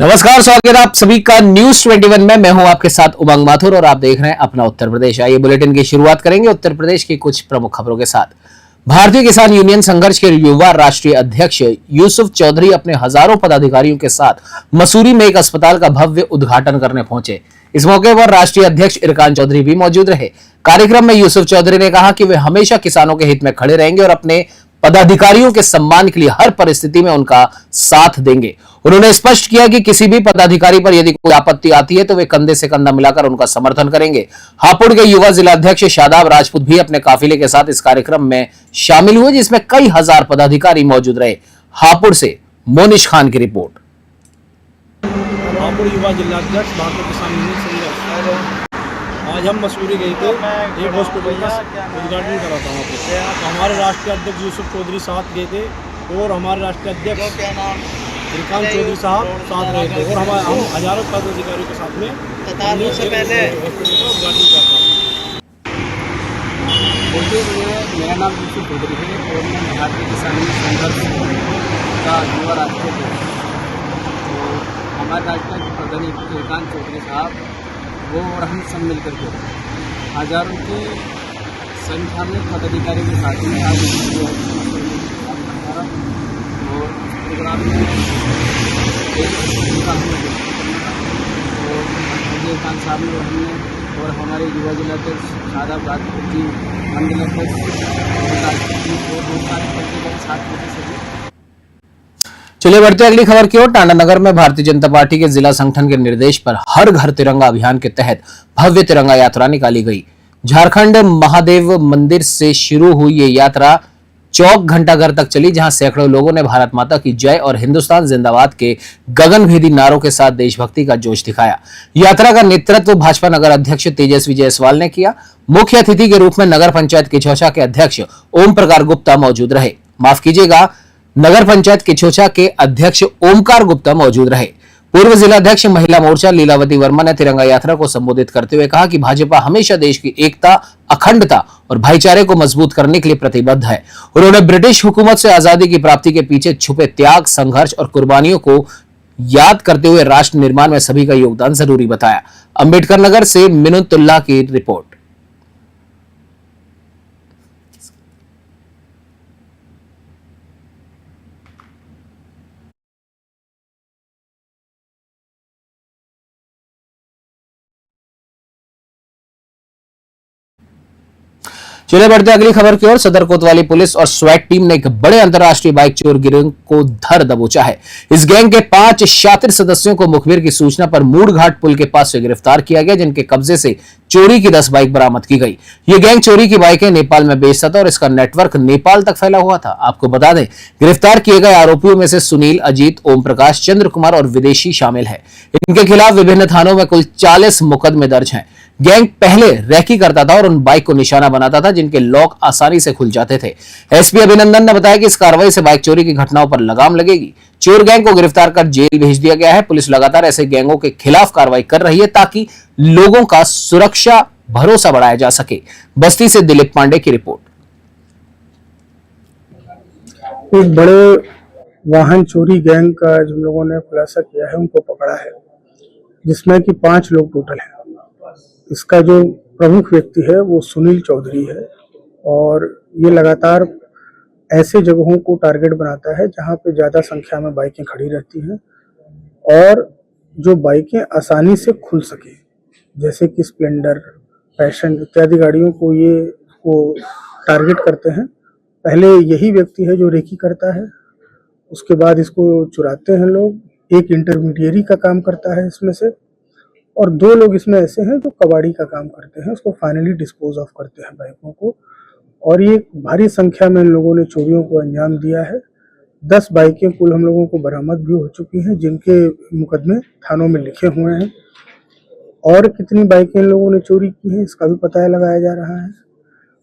नमस्कार, स्वागत है आप सभी का न्यूज 21 में। मैं हूं आपके साथ उमंग माथुर और आप देख रहे हैं अपना उत्तर प्रदेश। आइए बुलेटिन की शुरुआत करेंगे उत्तर प्रदेश की कुछ प्रमुख खबरों के साथ। भारतीय किसान यूनियन संघर्ष के युवा राष्ट्रीय अध्यक्ष यूसुफ चौधरी अपने हजारों पदाधिकारियों के साथ मसूरी में एक अस्पताल का भव्य उद्घाटन करने पहुंचे। इस मौके पर राष्ट्रीय अध्यक्ष इरकान चौधरी भी मौजूद रहे। कार्यक्रम में यूसुफ चौधरी ने कहा कि वे हमेशा किसानों के हित में खड़े रहेंगे और अपने पदाधिकारियों के सम्मान के लिए हर परिस्थिति में उनका साथ देंगे। उन्होंने स्पष्ट किया कि किसी भी पदाधिकारी पर यदि कोई आपत्ति आती है तो वे कंधे से कंधा मिलाकर उनका समर्थन करेंगे। हापुड़ के युवा जिलाध्यक्ष शादाब राजपूत भी अपने काफिले के साथ इस कार्यक्रम में शामिल हुए, जिसमें कई हजार पदाधिकारी मौजूद रहे। हापुड़ से मोनिश खान की रिपोर्ट। हापुड़ युवा जिलाध्यक्ष भारतीय किसान यूनियन संघर्ष। आज हम मसूरी गए थे, एक हॉस्पिटल का उद्घाटन करा था वहाँ पे। हमारे राष्ट्रीय अध्यक्ष यूसुफ चौधरी साथ गए थे और हमारे राष्ट्रीय अध्यक्ष इरकान चौधरी साहब साथ रहे थे और हम हजारों पदाधिकारियों के साथ में से पहले हॉस्पिटल का उद्घाटन करता हूँ। मेरा नाम यूसुफ चौधरी है और मैं भारतीय किसान यूनियन संघर्ष का युवा राष्ट्रीय अध्यक्ष। तो हमारे राष्ट्रीय प्रधान इरकान चौधरी साहब वो और हम सब मिलकर के हजारों की संख्या में पदाधिकारी के साथ में आज और प्रोग्राम में खान साहब ने हमने और हमारे युवा जिलाध्यक्ष शादाब राजपूत जी, मंडलाध्यक्ष और बहुत सारे साथ। चलिए बढ़ते अगली खबर की ओर। टांडा नगर में भारतीय जनता पार्टी के जिला संगठन के निर्देश पर हर घर तिरंगा अभियान के तहत भव्य तिरंगा यात्रा निकाली गई। झारखंड महादेव मंदिर से शुरू हुई ये यात्रा चौक घंटाघर तक चली, जहां सैकड़ों लोगों ने भारत माता की जय और हिंदुस्तान जिंदाबाद के गगनभेदी नारों के साथ देशभक्ति का जोश दिखाया। यात्रा का नेतृत्व भाजपा नगर अध्यक्ष तेजस्वी जायसवाल ने किया। मुख्य अतिथि के रूप में नगर पंचायत किछोछा के अध्यक्ष ओम प्रकाश गुप्ता मौजूद रहे। माफ कीजिएगा, नगर पंचायत किछोछा के अध्यक्ष ओमकार गुप्ता मौजूद रहे। पूर्व जिलाध्यक्ष महिला मोर्चा लीलावती वर्मा ने तिरंगा यात्रा को संबोधित करते हुए कहा कि भाजपा हमेशा देश की एकता, अखंडता और भाईचारे को मजबूत करने के लिए प्रतिबद्ध है। उन्होंने ब्रिटिश हुकूमत से आजादी की प्राप्ति के पीछे छुपे त्याग, संघर्ष और कुर्बानियों को याद करते हुए राष्ट्र निर्माण में सभी का योगदान जरूरी बताया। अंबेडकर नगर से मिनुतुल्लाह की रिपोर्ट। चलिए बढ़ते अगली खबर की ओर। सदर कोतवाली पुलिस और स्वैट टीम ने एक बड़े अंतर्राष्ट्रीय बाइक चोर गिरोह को धर दबोचा है। इस गैंग के 5 शातिर सदस्यों को मुखबिर की सूचना पर मूड़घाट पुल के पास से गिरफ्तार किया गया, जिनके कब्जे से चोरी की 10 बाइक बरामद की गई। ये गैंग चोरी की बाइकें नेपाल में बेचता था और इसका नेटवर्क नेपाल तक फैला हुआ था। आपको बता दें, गिरफ्तार किए गए आरोपियों में से सुनील, अजीत, ओम प्रकाश, चंद्र कुमार और विदेशी शामिल है। इनके खिलाफ विभिन्न थानों में कुल 40 मुकदमे दर्ज हैं। गैंग पहले रैकी करता था और उन बाइक को निशाना बनाता था जिनके लॉक आसानी से खुल जाते थे। एसपी अभिनंदन ने बताया कि इस कार्रवाई से बाइक चोरी की घटनाओं पर लगाम लगेगी। चोर गैंग को गिरफ्तार कर जेल भेज दिया गया है। पुलिस लगातार ऐसे गैंगों के खिलाफ कार्रवाई कर रही है ताकि लोगों का सुरक्षा भरोसा बढ़ाया जा सके। बस्ती से दिलीप पांडे की रिपोर्ट। एक बड़े वाहन चोरी गैंग का जो लोगों ने खुलासा किया है, उनको पकड़ा है, जिसमें कि 5 लोग टोटल हैं। इसका जो प्रमुख व्यक्ति है वो सुनील चौधरी है और ये लगातार ऐसे जगहों को टारगेट बनाता है जहां पे ज़्यादा संख्या में बाइकें खड़ी रहती हैं और जो बाइकें आसानी से खुल सके, जैसे कि स्प्लेंडर, पैशन इत्यादि गाड़ियों को ये टारगेट करते हैं। पहले यही व्यक्ति है जो रेकी करता है, उसके बाद इसको चुराते हैं लोग। एक इंटरमीडिएरी का काम करता है इसमें से, और 2 लोग इसमें ऐसे हैं जो कबाड़ी का काम करते हैं, उसको फाइनली डिस्पोज ऑफ करते हैं बाइकों को। और ये भारी संख्या में इन लोगों ने चोरियों को अंजाम दिया है। 10 बाइकें कुल हम लोगों को बरामद भी हो चुकी हैं, जिनके मुकदमे थानों में लिखे हुए हैं। और कितनी बाइकें इन लोगों ने चोरी की हैं इसका भी पता लगाया जा रहा है।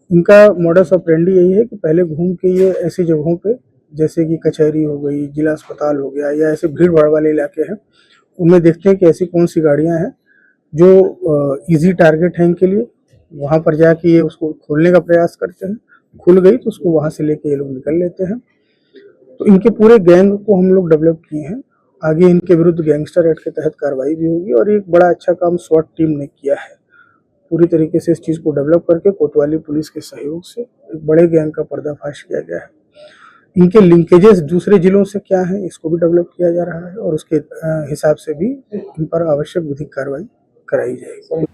इनका मॉडस ऑपरेंडी यही है कि पहले घूम के ये ऐसी जगहों पे, जैसे कि कचहरी हो गई, जिला अस्पताल हो गया, या ऐसे भीड़ भाड़ वाले इलाके हैं, उनमें देखते हैं कि ऐसी कौन सी गाड़ियां हैं जो इजी टारगेट है इनके लिए। वहां पर जाके ये उसको खोलने का प्रयास करते हैं, खुल गई तो उसको वहां से लेके ये लोग निकल लेते हैं। तो इनके पूरे गैंग को हम लोग डेवलप किए हैं आगे इनके विरुद्ध गैंगस्टर एक्ट के तहत कार्रवाई भी होगी। और एक बड़ा अच्छा काम स्वाट टीम ने किया है, पूरी तरीके से इस चीज़ को डेवलप करके कोतवाली पुलिस के सहयोग से एक बड़े गैंग का पर्दाफाश किया गया है। इनके लिंकेजेस दूसरे जिलों से क्या है, इसको भी डेवलप किया जा रहा है और उसके हिसाब से भी इन पर आवश्यक विधिक कार्रवाई कराई जाएगी।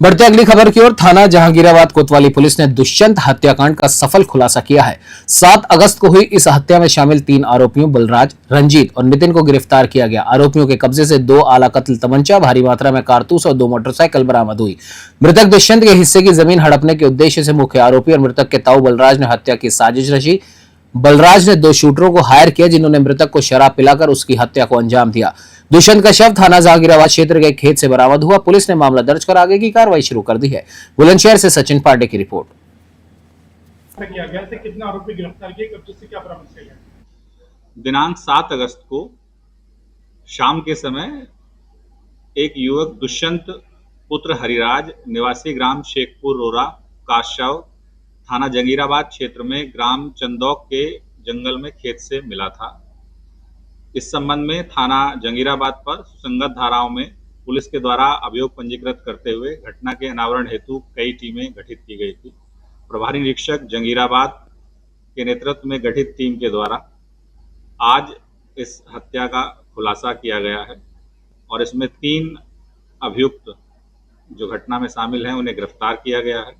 बढ़ते अगली खबर की ओर। थाना जहांगीराबाद कोतवाली पुलिस ने दुष्यंत हत्याकांड का सफल खुलासा किया है। 7 अगस्त को हुई इस हत्या में शामिल 3 आरोपियों बलराज, रंजीत और नितिन को गिरफ्तार किया गया। आरोपियों के कब्जे से 2 आला कत्ल तमंचा, भारी मात्रा में कारतूस और 2 मोटरसाइकिल बरामद हुई। मृतक दुष्यंत के हिस्से की जमीन हड़पने के उद्देश्य से मुख्य आरोपी और मृतक के ताऊ बलराज ने हत्या की साजिश रची। बलराज ने 2 शूटरों को हायर किया जिन्होंने मृतक को शराब पिलाकर उसकी हत्या को अंजाम दिया। दुष्यंत का शव थाना जहांगीराबाद क्षेत्र के एक खेत से बरामद हुआ। पुलिस ने मामला दर्ज कर आगे की कार्रवाई शुरू कर दी है। बुलंदशहर से सचिन पांडे की रिपोर्ट। किया गया से कितने आरोपी गिरफ्तार किए, कब्जे से क्या बरामद किया गया? दिनांक 7 अगस्त को शाम के समय एक युवक दुष्यंत पुत्र हरिराज निवासी ग्राम शेखपुर रोरा का शव थाना जंगीराबाद क्षेत्र में ग्राम चंदौक के जंगल में खेत से मिला था। इस संबंध में थाना जंगीराबाद पर सुसंगत धाराओं में पुलिस के द्वारा अभियोग पंजीकृत करते हुए घटना के अनावरण हेतु कई टीमें गठित की गई थी। प्रभारी निरीक्षक जंगीराबाद के नेतृत्व में गठित टीम के द्वारा आज इस हत्या का खुलासा किया गया है और इसमें 3 अभियुक्त जो घटना में शामिल हैं उन्हें गिरफ्तार किया गया है।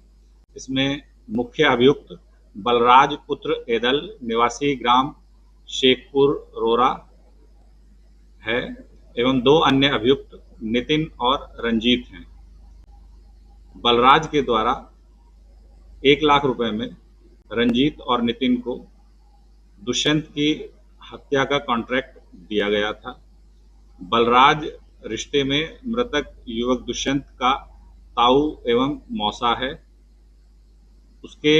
इसमें मुख्य अभियुक्त बलराज पुत्र एदल निवासी ग्राम शेखपुर रोरा है एवं 2 अन्य अभियुक्त नितिन और रंजीत हैं। बलराज के द्वारा 1 लाख रुपए में रंजीत और नितिन को दुष्यंत की हत्या का कॉन्ट्रैक्ट दिया गया था। बलराज रिश्ते में मृतक युवक दुष्यंत का ताऊ एवं मौसा है। उसके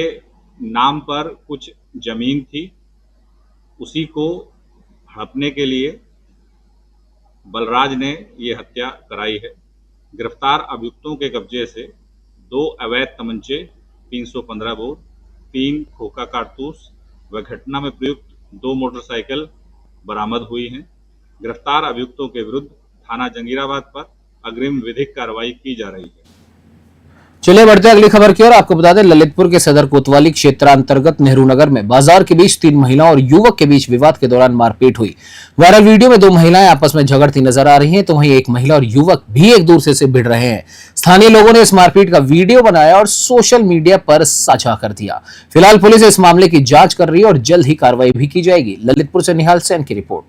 नाम पर कुछ जमीन थी, उसी को हड़पने के लिए बलराज ने ये हत्या कराई है। गिरफ्तार अभियुक्तों के कब्जे से 2 अवैध तमंचे, 315 बोर, 3 खोखा कारतूस व घटना में प्रयुक्त 2 मोटरसाइकिल बरामद हुई हैं। गिरफ्तार अभियुक्तों के विरुद्ध थाना जंगीराबाद पर अग्रिम विधिक कार्रवाई की जा रही है। चलिए बढ़ते अगली खबर की ओर। आपको बता दें, ललितपुर के सदर कोतवाली क्षेत्रांतर्गत नेहरू नगर में बाजार के बीच 3 महिलाओं और युवक के बीच विवाद के दौरान मारपीट हुई। वायरल वीडियो में 2 महिलाएं आपस में झगड़ती नजर आ रही हैं, तो वहीं एक महिला और युवक भी एक दूसरे से भिड़ रहे हैं। स्थानीय लोगों ने इस मारपीट का वीडियो बनाया और सोशल मीडिया पर साझा कर दिया। फिलहाल पुलिस इस मामले की जांच कर रही है और जल्द ही कार्रवाई भी की जाएगी। ललितपुर से निहाल सेन की रिपोर्ट।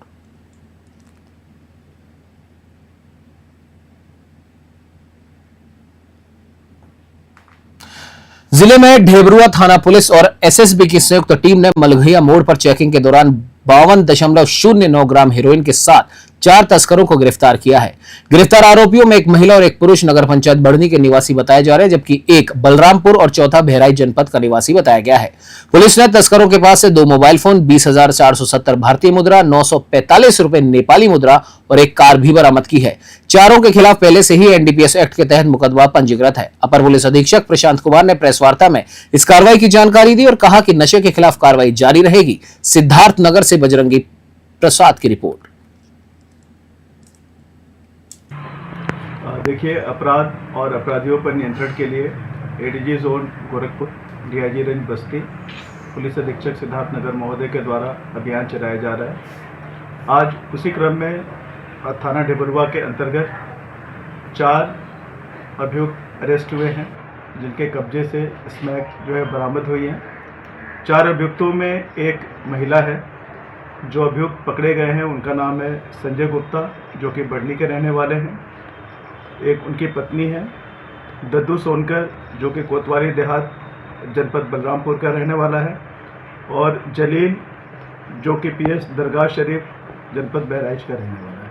जिले में ढेबरुआ थाना पुलिस और एसएसबी की संयुक्त टीम ने मलघैया मोड़ पर चेकिंग के दौरान 52.09 ग्राम हेरोइन के साथ 4 तस्करों को गिरफ्तार किया है। गिरफ्तार आरोपियों में एक महिला और एक पुरुष नगर पंचायत बढ़नी के निवासी बताए जा रहे हैं, जबकि एक बलरामपुर और चौथा बहराइच जनपद का निवासी बताया गया है। पुलिस ने तस्करों के पास से 2 मोबाइल फोन, 20,470 भारतीय मुद्रा, 945 रुपए नेपाली मुद्रा और एक कार भी बरामद की है। चारों के खिलाफ पहले से ही एनडीपीएस एक्ट के तहत मुकदमा पंजीकृत है। अपर पुलिस अधीक्षक प्रशांत कुमार ने प्रेस वार्ता में इस कार्रवाई की जानकारी दी और कहा कि नशे के खिलाफ कार्रवाई जारी रहेगी। सिद्धार्थ नगर से बजरंगी प्रसाद की रिपोर्ट। देखिए, अपराध और अपराधियों पर नियंत्रण के लिए ADG zone Gorakhpur, DIG range बस्ती, पुलिस अधीक्षक सिद्धार्थ नगर महोदय के द्वारा अभियान चलाया जा रहा है। आज उसी क्रम में थाना ढेबरुआ के अंतर्गत 4 अभियुक्त अरेस्ट हुए हैं, जिनके कब्जे से स्मैक जो है बरामद हुई है। 4 अभियुक्तों में एक महिला है। जो अभियुक्त पकड़े गए हैं उनका नाम है संजय गुप्ता, जो कि बढ़नी के रहने वाले हैं। एक उनकी पत्नी है दद्दू सोनकर, जो कि कोतवाली देहात जनपद बलरामपुर का रहने वाला है, और जलील, जो कि पीएस दरगाह शरीफ जनपद बहराइच का रहने वाला है।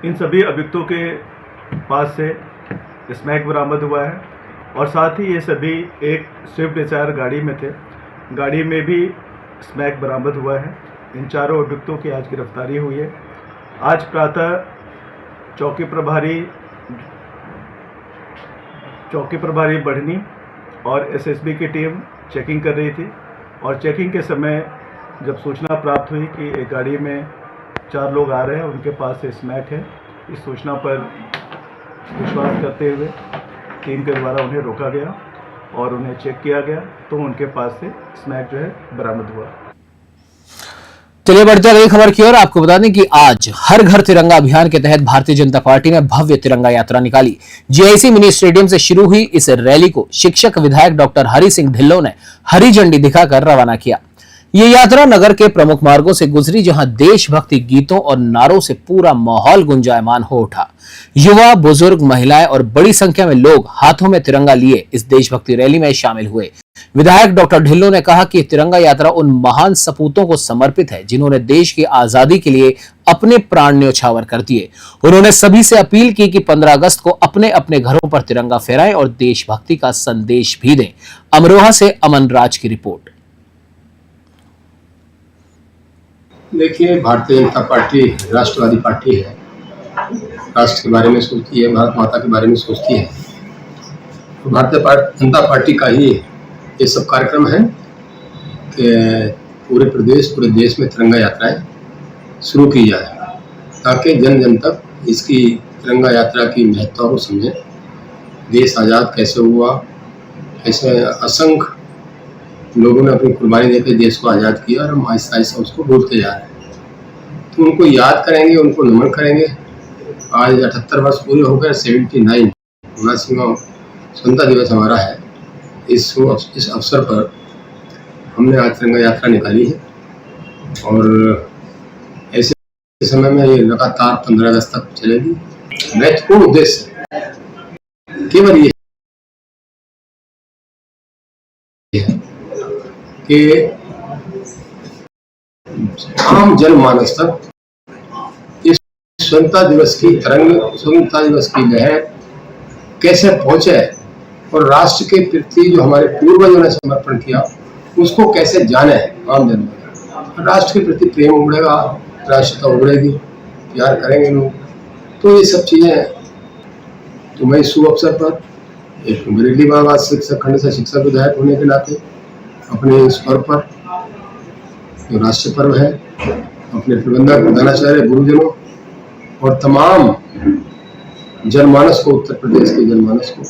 इन सभी अभियुक्तों के पास से स्मैक बरामद हुआ है और साथ ही ये सभी एक स्विफ्ट डिजायर गाड़ी में थे। गाड़ी में भी स्मैक बरामद हुआ है। इन चारों अभियुक्तों की आज गिरफ्तारी हुई है। आज प्रातः चौकी प्रभारी बढ़नी और एसएसबी की टीम चेकिंग कर रही थी और चेकिंग के समय जब सूचना प्राप्त हुई कि एक गाड़ी में 4 लोग आ रहे हैं, उनके पास स्मैक है, इस सूचना पर विश्वास करते हुए टीम के द्वारा उन्हें रोका गया और उन्हें चेक किया गया तो उनके पास से स्मैक जो है बरामद हुआ। चलिए बढ़ते अगली खबर की ओर। आपको बता दें कि आज हर घर तिरंगा अभियान के तहत भारतीय जनता पार्टी ने भव्य तिरंगा यात्रा निकाली। जीआईसी मिनी स्टेडियम से शुरू हुई इस रैली को शिक्षक विधायक डॉक्टर हरि सिंह ढिल्लों ने हरी झंडी दिखाकर रवाना किया। ये यात्रा नगर के प्रमुख मार्गों से गुजरी, जहां देशभक्ति गीतों और नारों से पूरा माहौल गुंजायमान हो उठा। युवा, बुजुर्ग, महिलाएं और बड़ी संख्या में लोग हाथों में तिरंगा लिए इस देशभक्ति रैली में शामिल हुए। विधायक डॉक्टर ढिल्लों ने कहा कि तिरंगा यात्रा उन महान सपूतों को समर्पित है जिन्होंने देश की आजादी के लिए अपने प्राण न्यौछावर कर दिए। उन्होंने सभी से अपील की कि 15 अगस्त को अपने अपने घरों पर तिरंगा फहराएं और देशभक्ति का संदेश भी दें। अमरोहा से अमन राज की रिपोर्ट। देखिए, भारतीय जनता पार्टी राष्ट्रवादी पार्टी है, राष्ट्र के बारे में सोचती है, भारत माता के बारे में सोचती है। तो भारतीय जनता पार्टी का ही ये सब कार्यक्रम है कि पूरे देश में तिरंगा यात्राएं शुरू की जाए ताकि जन जन तक इसकी तिरंगा यात्रा की महत्ता को समझें। देश आज़ाद कैसे हुआ, कैसे असंख्य लोगों ने अपनी कुर्बानी देकर देश को आज़ाद किया और हम आहिस्ता आहिस्ता उसको भूलते जा रहे हैं। तो उनको याद करेंगे, उनको नमन करेंगे। आज 78 वर्ष पूरे हो गए, 79 79वां स्वतंत्रता दिवस हमारा है। इस अवसर पर हमने आज तिरंगा यात्रा निकाली है और ऐसे समय में ये लगातार 15 अगस्त तक चलेगी। महत्वपूर्ण उद्देश्य केवल ये है कि आम जनमानस तक इस स्वतंत्रता दिवस की लहर कैसे पहुंचे और राष्ट्र के प्रति जो हमारे पूर्वजों ने समर्पण किया उसको कैसे जाने आम जनता। राष्ट्र के प्रति प्रेम उमड़ेगा, राष्ट्रता उमड़ेगी, प्यार करेंगे लोग। तो ये सब चीजें तो मैं इस शुभ अवसर पर एक बरेली बाबा शिक्षक खंड से शिक्षक विधायक होने के नाते अपने इस पर्व पर जो राष्ट्रीय पर्व है, अपने प्रबंधक, प्रधानाचार्य, गुरुजनों और तमाम जनमानस को, उत्तर प्रदेश के जनमानस को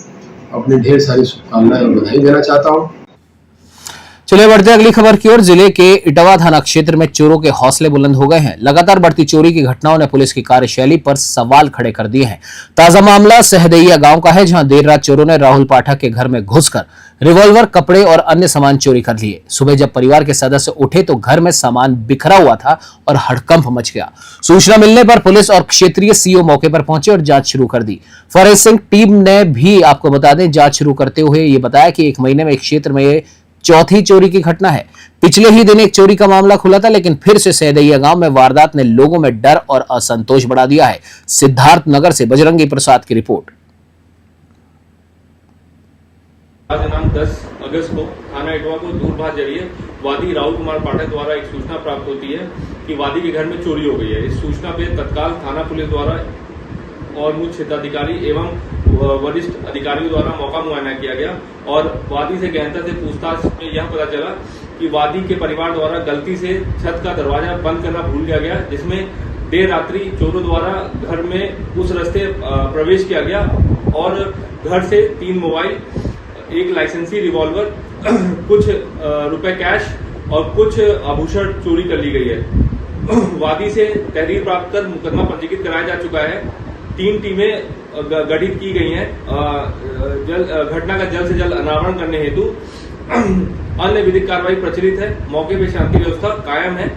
अपनी ढेर सारी शुभकामनाएं और बधाई देना चाहता हूं। चलिए बढ़ते अगली खबर की ओर। जिले के इटावा थाना क्षेत्र में चोरों के हौसले बुलंद हो गए हैं। लगातार बढ़ती चोरी की घटनाओं ने पुलिस की कार्यशैली पर सवाल खड़े कर दिए हैं। ताजा मामला सहदैया गांव का है, जहां देर रात चोरों ने राहुल पाठक के घर में घुसकर रिवॉल्वर, कपड़े और अन्य सामान चोरी कर लिए। सुबह जब परिवार के सदस्य उठे तो घर में सामान बिखरा हुआ था और हड़कंप मच गया। सूचना मिलने पर पुलिस और क्षेत्रीय सीओ मौके पर पहुंचे और जांच शुरू कर दी। फॉरेंसिक टीम ने भी, आपको बता दें, जांच शुरू करते हुए ये बताया कि 1 महीने में एक क्षेत्र में ये चौथी चोरी की घटना है। पिछले ही दिन एक चोरी का मामला खुला था, लेकिन फिर से सहदैया गांव में वारदात ने लोगों में डर और असंतोष बढ़ा दिया है। सिद्धार्थ नगर से बजरंगी प्रसाद की रिपोर्ट। दिनांक 10 अगस्त को थाना इटवा को दूरभाष जरिए वादी राहुल कुमार पाठक द्वारा एक सूचना प्राप्त होती है कि वादी के घर में चोरी हो गई है। इस सूचना पे तत्काल थाना पुलिस द्वारा और मुख्य क्षेत्राधिकारी एवं वरिष्ठ अधिकारियों द्वारा मौका मुआयना किया गया और वादी से गहनता से पूछताछ में यह पता चला कि वादी के परिवार द्वारा गलती से छत का दरवाजा बंद करना भूल गया, जिसमें देर रात्रि चोरों द्वारा घर में उस रास्ते प्रवेश किया गया और घर से 3 मोबाइल, एक लाइसेंसी रिवॉल्वर, कुछ रुपए कैश और कुछ आभूषण चोरी कर ली गई है। वादी से तहरीर प्राप्त कर मुकदमा पंजीकृत कराया जा चुका है। 3 टीमें गठित की गई हैं घटना का जल्द से जल्द अनावरण करने हेतु। अन्य विधिक कार्रवाई प्रचलित है। मौके पर शांति व्यवस्था कायम है।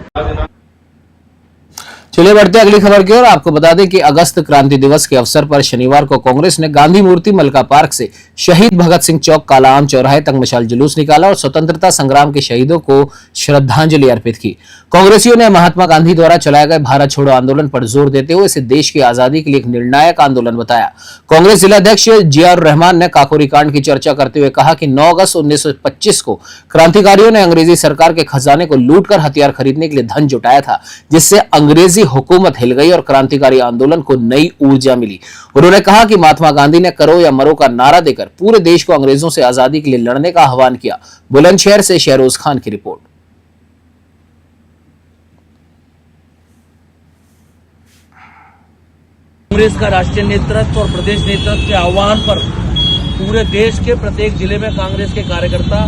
चलिए बढ़ते अगली खबर की ओर। आपको बता दें कि अगस्त क्रांति दिवस के अवसर पर शनिवार को कांग्रेस ने गांधी मूर्ति मलका पार्क से शहीद भगत सिंह चौक, कालाआम चौराहे तक मशाल जुलूस निकाला और स्वतंत्रता संग्राम के शहीदों को श्रद्धांजलि अर्पित की। कांग्रेसियों ने महात्मा गांधी द्वारा चलाए गए भारत छोड़ो आंदोलन पर जोर देते हुए इसे देश की आजादी के लिए एक निर्णायक आंदोलन बताया। कांग्रेस जिलाध्यक्ष जियाउर रहमान ने काकोरी कांड की चर्चा करते हुए कहा कि 9 अगस्त 1925 को क्रांतिकारियों ने अंग्रेजी सरकार के खजाने को लूटकर हथियार खरीदने के लिए धन जुटाया था, जिससे अंग्रेजी हुकूमत हिल गई और क्रांतिकारी आंदोलन को नई ऊर्जा मिली। उन्होंने कहा कि महात्मा गांधी ने करो या मरो का नारा देकर पूरे देश को अंग्रेजों से आजादी के लिए लड़ने का आह्वान किया। बुलंदशहर से शहरोज खान की रिपोर्ट। कांग्रेस का राष्ट्रीय नेतृत्व और प्रदेश नेतृत्व के आह्वान पर पूरे देश के प्रत्येक जिले में कांग्रेस के कार्यकर्ता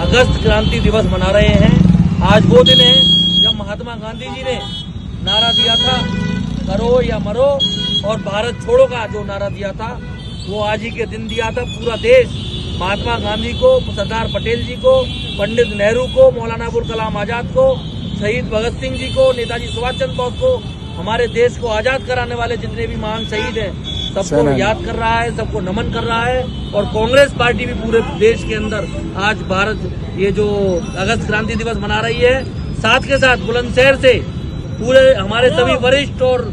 अगस्त क्रांति दिवस मना रहे हैं। आज वो दिन है जब महात्मा गांधी जी ने नारा दिया था, करो या मरो, और भारत छोड़ो का जो नारा दिया था वो आज ही के दिन दिया था। पूरा देश महात्मा गांधी को, सरदार पटेल जी को, पंडित नेहरू को, मौलाना अबुल कलाम आजाद को, शहीद भगत सिंह जी को, नेताजी सुभाष चंद्र बोस को, हमारे देश को आजाद कराने वाले जितने भी महान शहीद हैं सबको याद कर रहा है, सबको नमन कर रहा है। और कांग्रेस पार्टी भी पूरे देश के अंदर आज भारत ये जो अगस्त क्रांति दिवस मना रही है, साथ के साथ बुलंदशहर से पूरे हमारे सभी वरिष्ठ और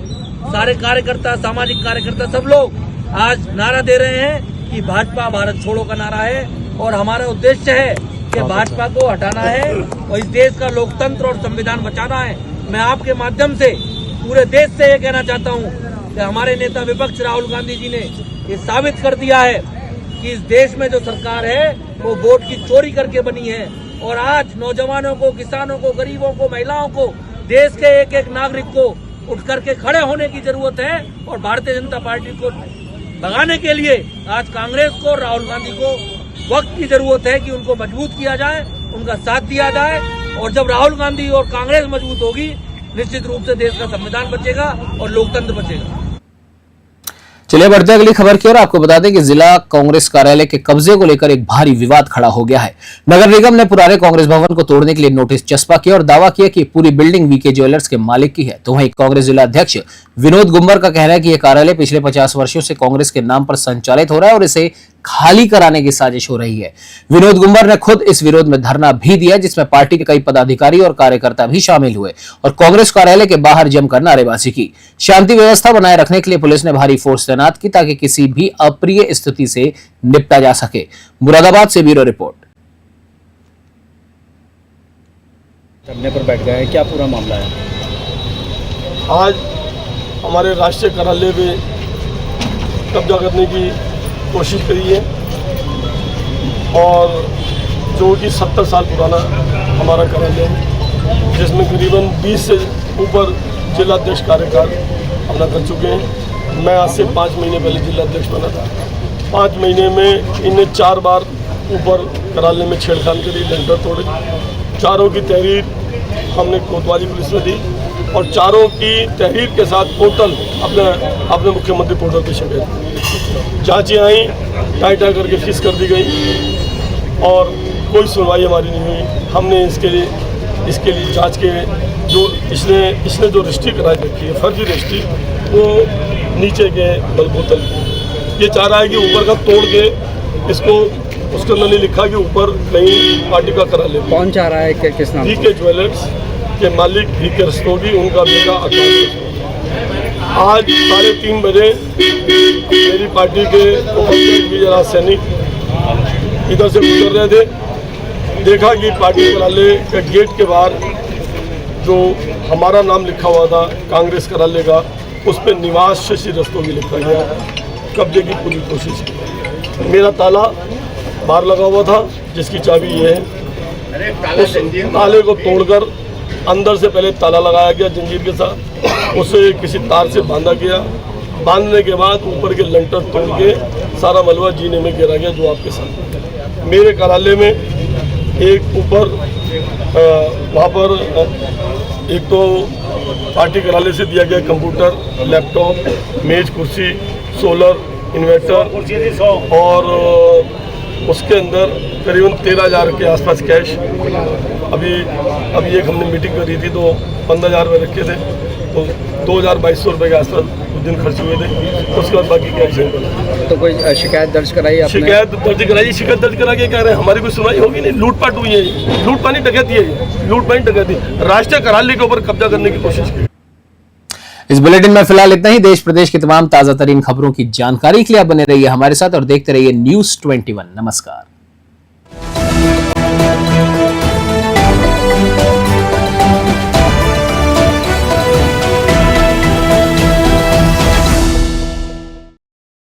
सारे कार्यकर्ता, सामाजिक कार्यकर्ता सब लोग आज नारा दे रहे हैं कि भाजपा भारत छोड़ो का नारा है और हमारा उद्देश्य है कि भाजपा को हटाना है और इस देश का लोकतंत्र और संविधान बचाना है। मैं आपके माध्यम से पूरे देश से ये कहना चाहता हूँ कि हमारे नेता विपक्ष राहुल गांधी जी ने ये साबित कर दिया है कि इस देश में जो सरकार है वो वोट की चोरी करके बनी है। और आज नौजवानों को, किसानों को, गरीबों को, महिलाओं को, देश के एक एक नागरिक को उठ करके खड़े होने की जरूरत है। और भारतीय जनता पार्टी को भगाने के लिए आज कांग्रेस को, राहुल गांधी को वक्त की जरूरत है कि उनको मजबूत किया जाए, उनका साथ दिया जाए। और जब राहुल गांधी और कांग्रेस मजबूत होगी, निश्चित रूप से देश का संविधान बचेगा और लोकतंत्र बचेगा। चलिए बढ़ते अगली खबर की ओर। आपको बता दें कि जिला कांग्रेस कार्यालय के कब्जे को लेकर एक भारी विवाद खड़ा हो गया है। नगर निगम ने पुराने कांग्रेस भवन को तोड़ने के लिए नोटिस चस्पा किया और दावा किया कि पूरी बिल्डिंग वीके ज्वेलर्स के मालिक की है। तो वहीं कांग्रेस जिला अध्यक्ष विनोद गुम्बर का कहना है कि यह कार्यालय पिछले 50 वर्षों से कांग्रेस के नाम पर संचालित हो रहा है और इसे खाली कराने की साजिश हो रही है। विनोद गुम्बर ने खुद इस विरोध में धरना भी दिया, जिसमें पार्टी के कई पदाधिकारी और कार्यकर्ता भी शामिल हुए और कांग्रेस कार्यालय के बाहर जमकर नारेबाजी की। शांति व्यवस्था बनाए रखने के लिए पुलिस ने भारी फोर्स तैनात की ताकि किसी भी अप्रिय स्थिति से निपटा जा सके। मुरादाबाद से ब्यूरो रिपोर्ट। धरने पर बैठ गए, क्या पूरा मामला है? आज हमारे राष्ट्रीय कार्यालय में कब्जा करने की कोशिश करी है और जो कि 70 साल पुराना हमारा कार्यालय है, जिसमें करीबन 20 से ऊपर जिलाध्यक्ष कार्यकाल अपना कर चुके हैं। मैं आज से 5 महीने पहले जिलाध्यक्ष बना था। 5 महीने में इन्हें 4 बार ऊपर कार्यालय में छेड़छाड़ करी, लेंटर तोड़े। चारों की तहरीर हमने कोतवाली पुलिस में दी और चारों की तहरीर के साथ पोर्टल अपने मुख्यमंत्री पोर्टल पर शिकायत जांचें आई, टाइटा करके फीस कर दी गई और कोई सुनवाई हमारी नहीं हुई। हमने इसके लिए जांच के जो इसने जो रजिस्ट्री कराई रखी है, फर्जी रजिस्ट्री, वो नीचे के बलबोतल ये चाह रहा है कि ऊपर का तोड़ के इसको उसके अंदर नहीं लिखा कि ऊपर कहीं पार्टी का करा ले। कौन चाह रहा है कि किस नाम? वीके ज्वेलर्स के मालिक वीके रस्तोगी, उनका बेटा आकाश। आज 3:30 बजे मेरी पार्टी के उपाध्यक्ष विजयराज सैनिक इधर से गुजर रहे थे। देखा कि पार्टी कार्यालय के गेट के बाहर जो हमारा नाम लिखा हुआ था कांग्रेस कार्यालय का, उस पर निवास शशि रस्तोगी लिखा गया। कब्जे की पूरी कोशिश की। मेरा ताला बाहर लगा हुआ था जिसकी चाबी ये है। उस ताले को तोड़कर अंदर से पहले ताला लगाया गया जंजीर के साथ, उसे किसी तार से बांधा गया। बांधने के बाद ऊपर के लंटर तोड़ के सारा मलबा जीने में गिरा गया, जो आपके साथ। मेरे कार्यालय में एक ऊपर वहाँ पर एक तो पार्टी कार्यालय से दिया गया कंप्यूटर, लैपटॉप, मेज, कुर्सी, सोलर, इन्वर्टर और उसके अंदर करीबन 13,000 के आसपास कैश। अभी एक हमने मीटिंग करी थी तो 15,000 रुपये रखे थे, तो 2,200 रुपये के आसपास उस दिन खर्च हुए थे। उसके बाद बाकी कैश है। तो कोई शिकायत दर्ज कराई आपने? शिकायत दर्ज करा के कह रहे हैं हमारी कोई सुनवाई होगी नहीं। लूटपाट हुई है, लूटपानी डकैती है, लूटपानी डकैती। राष्ट्रीय कार्यालय के ऊपर कब्जा करने की कोशिश की। इस बुलेटिन में फिलहाल इतना ही। देश प्रदेश की तमाम ताजा तरीन खबरों की जानकारी के लिए आप बने रहिए हमारे साथ और देखते रहिए News 21। नमस्कार।